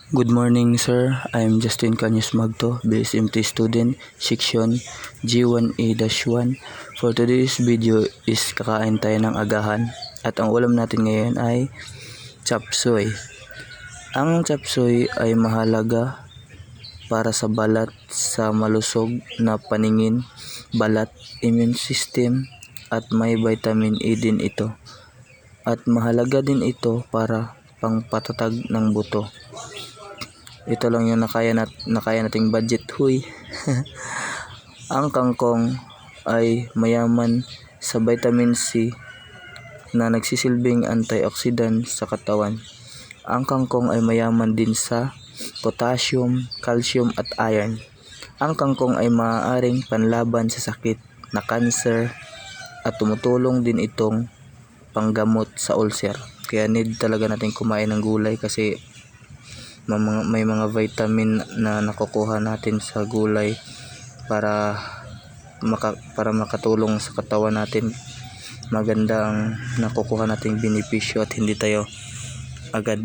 Good morning, sir. I'm Justin Canyos Magto, BSMT student, section G1A-1. For today's video is kakain tayo ng agahan at ang ulam natin ngayon ay chop suey. Ang chop suey ay mahalaga para sa balat, sa malusog na paningin, balat, immune system at may vitamin E din ito. At mahalaga din ito para pangpatatag ng buto. Ito lang yung nakaya nating budget, huy. Ang kangkong ay mayaman sa vitamin C na nagsisilbing antioxidant sa katawan. Ang kangkong ay mayaman din sa potassium, calcium at iron. Ang kangkong ay maaaring panlaban sa sakit na cancer at tumutulong din itong panggamot sa ulcer. Kaya need talaga natin kumain ng gulay kasi may mga vitamin na nakukuha natin sa gulay para makatulong sa katawan natin. Maganda ang nakukuha nating benepisyo at hindi tayo agad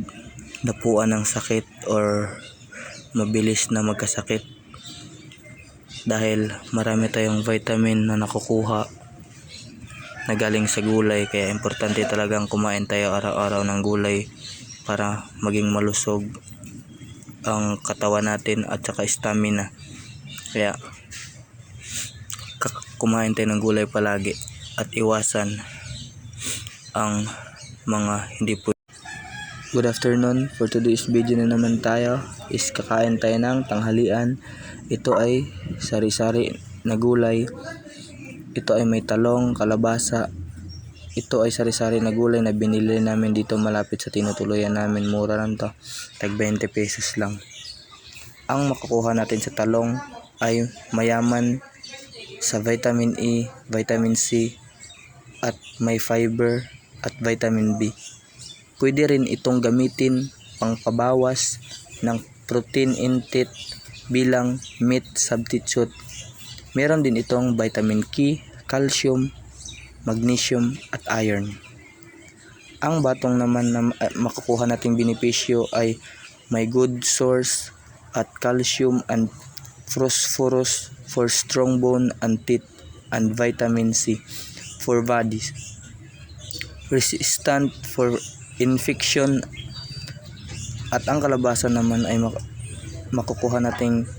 napuan ng sakit or mabilis na magkasakit dahil marami tayong vitamin na nakukuha na galing sa gulay. Kaya importante talagang kumain tayo araw-araw ng gulay para maging malusog ang katawan natin at saka stamina. Kaya kumain tayo ng gulay palagi at iwasan ang mga hindi po. Good afternoon. For today's video na naman tayo is kakain tayo ng tanghalian. Ito ay sari-sari na gulay. Ito ay may talong, kalabasa. Ito ay sari-sari na gulay na binili namin dito malapit sa tinutuluyan namin. Mura lang to, tag 20 pesos lang. Ang makukuha natin sa talong ay mayaman sa vitamin E, vitamin C at may fiber at vitamin B. Pwede rin itong gamitin pangpabawas ng protein intake bilang meat substitute. Meron din itong vitamin K, calcium, magnesium at iron. Ang batong naman na makukuha nating benepisyo ay may good source at calcium and phosphorus for strong bone and teeth and vitamin C for bodies resistant for infection. At ang kalabasa naman ay makukuha nating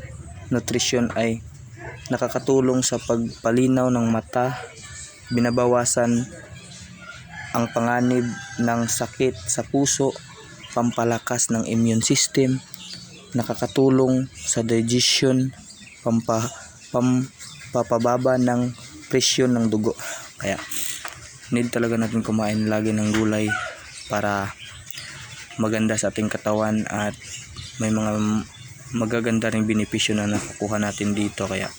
nutrition ay nakakatulong sa pagpalinaw ng mata, binabawasan ang panganib ng sakit sa puso, pampalakas ng immune system, nakakatulong sa digestion, pampababa ng presyon ng dugo. Kaya need talaga natin kumain lagi ng gulay para maganda sa ating katawan at may mga magaganda ring benepisyo na nakukuha natin dito. Kaya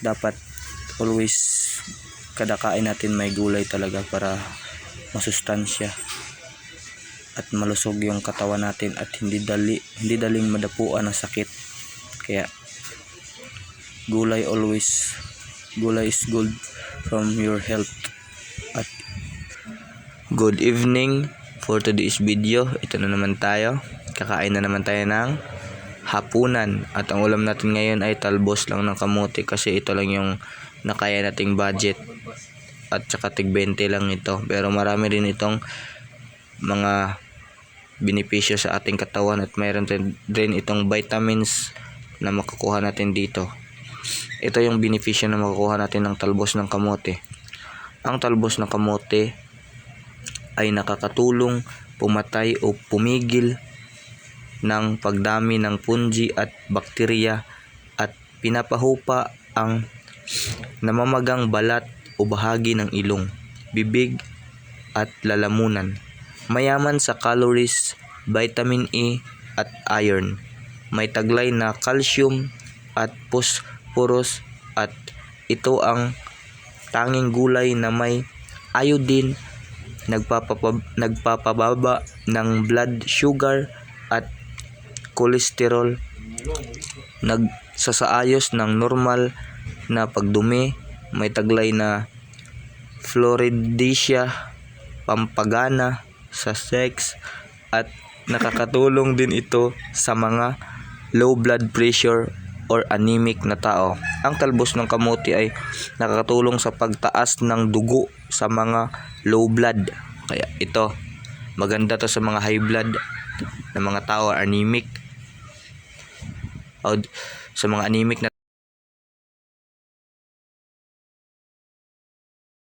dapat always kada kain natin may gulay talaga para masustansya at malusog yung katawan natin at hindi daling madapuan ng sakit. Kaya gulay always, gulay is good from your health. At good evening. For today's video, ito na naman tayo, kakain na naman tayo ng hapunan at ang ulam natin ngayon ay talbos lang ng kamote kasi ito lang yung nakaya nating budget at saka tig 20 lang ito, pero marami rin itong mga benepisyo sa ating katawan at mayroon din itong vitamins na makukuha natin dito. Ito yung benepisyo na makukuha natin ng talbos ng kamote. Ang talbos ng kamote ay nakakatulong pumatay o pumigil ng pagdami ng fungi at bakterya at pinapahupa ang namamagang balat o bahagi ng ilong, bibig at lalamunan. Mayaman sa calories, vitamin E at iron. May taglay na calcium at phosphorus at ito ang tanging gulay na may iodine, nagpapababa ng blood sugar at cholesterol, nagsasaayos ng normal na pagdumi, may taglay na floridacea, pampagana sa sex at nakakatulong din ito sa mga low blood pressure or anemic na tao. Ang talbos ng kamote ay nakakatulong sa pagtaas ng dugo sa mga low blood. Kaya ito, maganda to sa mga high blood na mga tao or anemic. O sa mga anemic na